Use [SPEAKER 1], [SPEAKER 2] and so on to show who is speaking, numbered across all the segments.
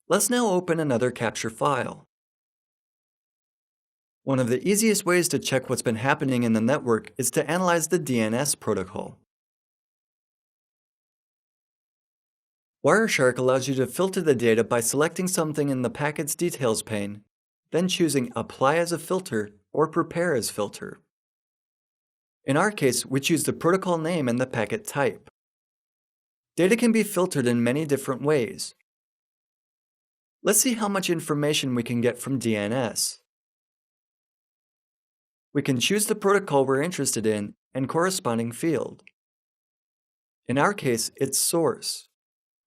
[SPEAKER 1] Let's now open another capture file. One of the easiest ways to check what's been happening in the network is to analyze the DNS protocol. Wireshark allows you to filter the data by selecting something in the Packets Details pane, then choosing Apply as a Filter or Prepare as Filter. In our case, we choose the protocol name and the packet type. Data can be filtered in many different ways. Let's see how much information we can get from DNS. We can choose the protocol we're interested in and corresponding field. In our case, it's source.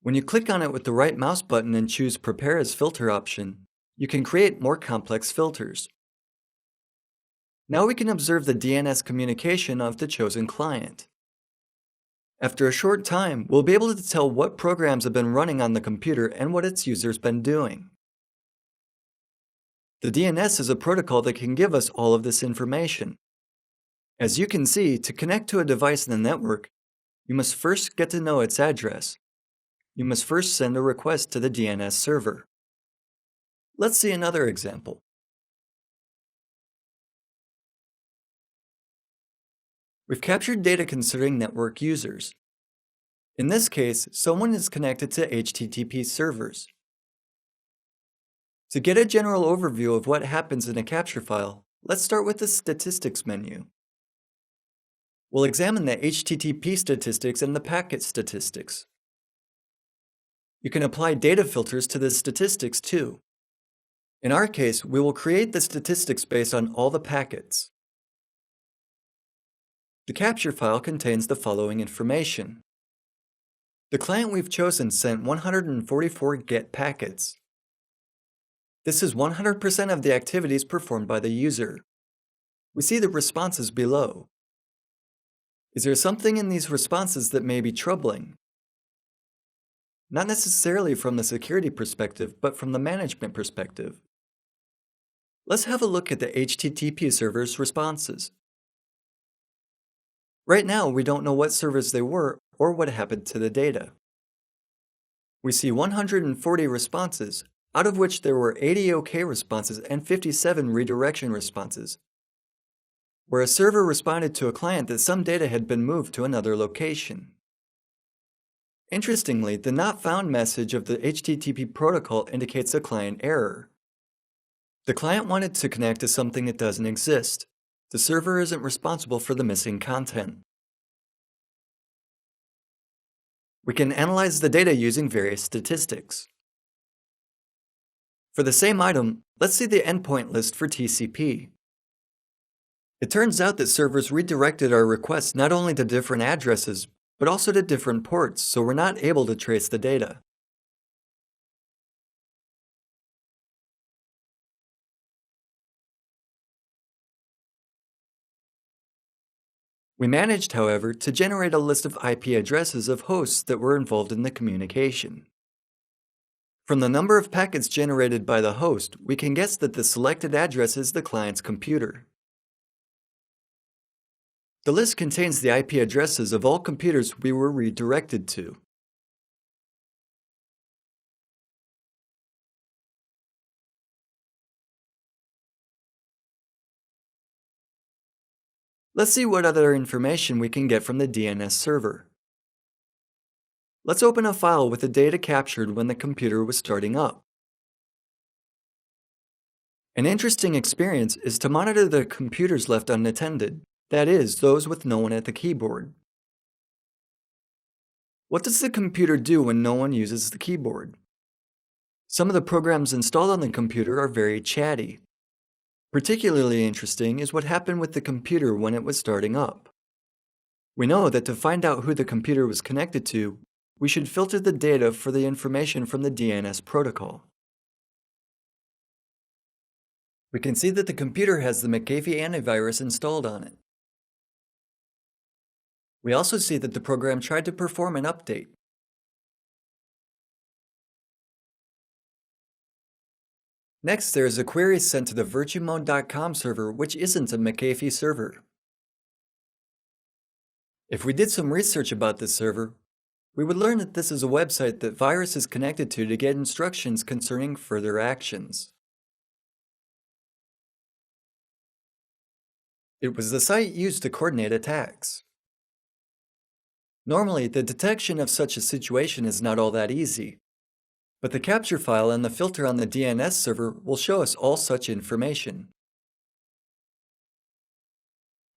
[SPEAKER 1] When you click on it with the right mouse button and choose Prepare as Filter option, you can create more complex filters. Now we can observe the DNS communication of the chosen client. After a short time, we'll be able to tell what programs have been running on the computer and what its users been doing. The DNS is a protocol that can give us all of this information. As you can see, to connect to a device in the network, you must first get to know its address. You must first send a request to the DNS server. Let's see another example. We've captured data concerning network users. In this case, someone is connected to HTTP servers. To get a general overview of what happens in a capture file, let's start with the Statistics menu. We'll examine the HTTP statistics and the packet statistics. You can apply data filters to the statistics too. In our case, we will create the statistics based on all the packets. The capture file contains the following information. The client we've chosen sent 144 GET packets. This is 100% of the activities performed by the user. We see the responses below. Is there something in these responses that may be troubling? Not necessarily from the security perspective, but from the management perspective. Let's have a look at the HTTP server's responses. Right now, we don't know what servers they were or what happened to the data. We see 140 responses, out of which there were 80 OK responses and 57 redirection responses, where a server responded to a client that some data had been moved to another location. Interestingly, the not found message of the HTTP protocol indicates a client error. The client wanted to connect to something that doesn't exist. The server isn't responsible for the missing content. We can analyze the data using various statistics. For the same item, let's see the endpoint list for TCP. It turns out that servers redirected our requests not only to different addresses, but also to different ports, so we're not able to trace the data. We managed, however, to generate a list of IP addresses of hosts that were involved in the communication. From the number of packets generated by the host, we can guess that the selected address is the client's computer. The list contains the IP addresses of all computers we were redirected to. Let's see what other information we can get from the DNS server. Let's open a file with the data captured when the computer was starting up. An interesting experience is to monitor the computers left unattended, that is, those with no one at the keyboard. What does the computer do when no one uses the keyboard? Some of the programs installed on the computer are very chatty. Particularly interesting is what happened with the computer when it was starting up. We know that to find out who the computer was connected to, we should filter the data for the information from the DNS protocol. We can see that the computer has the McAfee antivirus installed on it. We also see that the program tried to perform an update. Next, there is a query sent to the virtumode.com server, which isn't a McAfee server. If we did some research about this server, We would learn that this is a website that virus is connected to get instructions concerning further actions. It was the site used to coordinate attacks. Normally, the detection of such a situation is not all that easy, but the capture file and the filter on the DNS server will show us all such information.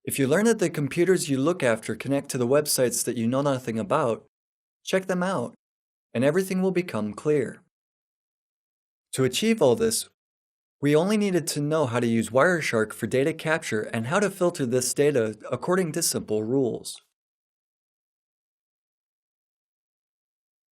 [SPEAKER 1] If you learn that the computers you look after connect to the websites that you know nothing about, check them out, and everything will become clear. To achieve all this, we only needed to know how to use Wireshark for data capture and how to filter this data according to simple rules.